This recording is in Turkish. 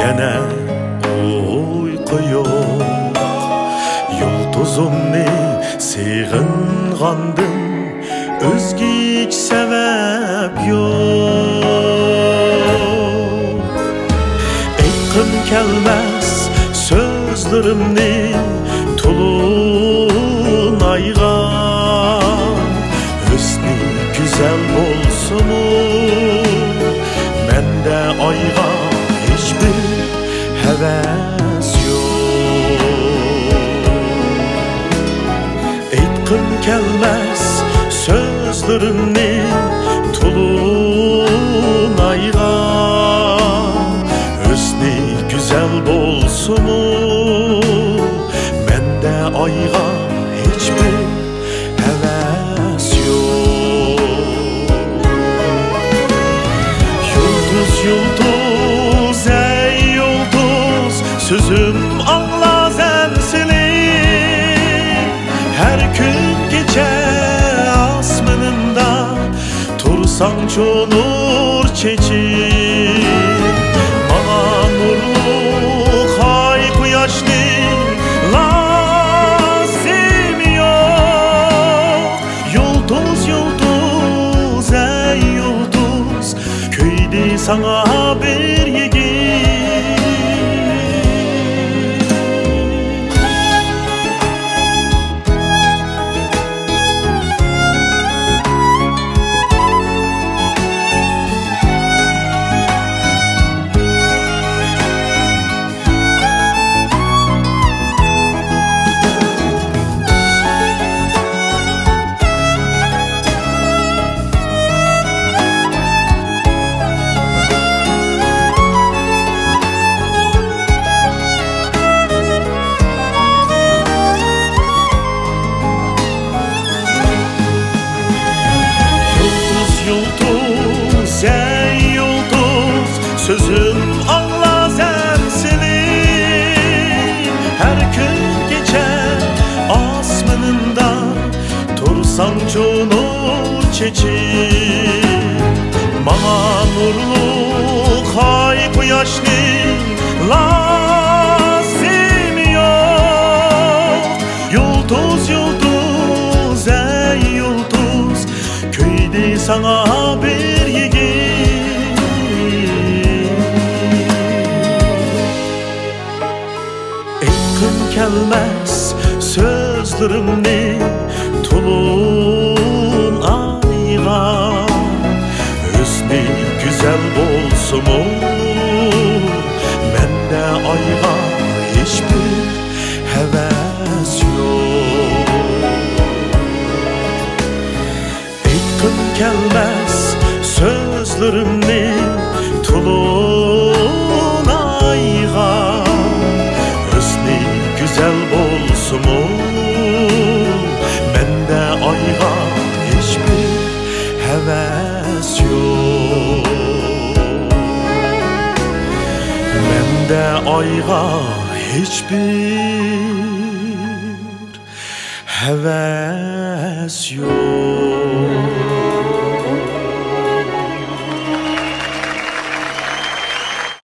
yana uyqu yo'q. Yulduzumni sig'ingandim, o'zga hech sabab yo'q. Aytqim kelmas so'zlarimni tulun aygan, husni güzel bo'lsin-u, menda oyga hiçbir heves yok. Aytqim kelmez sözlerimni tulun aygan, husni güzel bo'lsin-u, menda oyga hiçbir heves yok. Yıldız yıldız ey yıldız, sözüm anla sensini. Her gün gece asmanında tursan çonur çeçip, bana nurlu hay kuyaşlı lazım yok. Yıldız yıldız ey yıldız, köyde sana bir yigit. Yıldız ey yıldız, sözüm anla sensini. Her gün gece asmanında tursan çonur çeçip, bana nurlu hay kuyaşlı lazım yok. Yıldız yıldız ey yıldız, köyde sana bir yigit. Aytqim kelmez sözlerimni tulun aygan, husni güzel bo'lsin-u, menda oyga hiçbir heves yok. Aytqim kelmez sözlerimni tulun aygan, husni güzel bo'lsin-u, menda oyga hiçbir heves yok. Menda oyga hiçbir heves yok.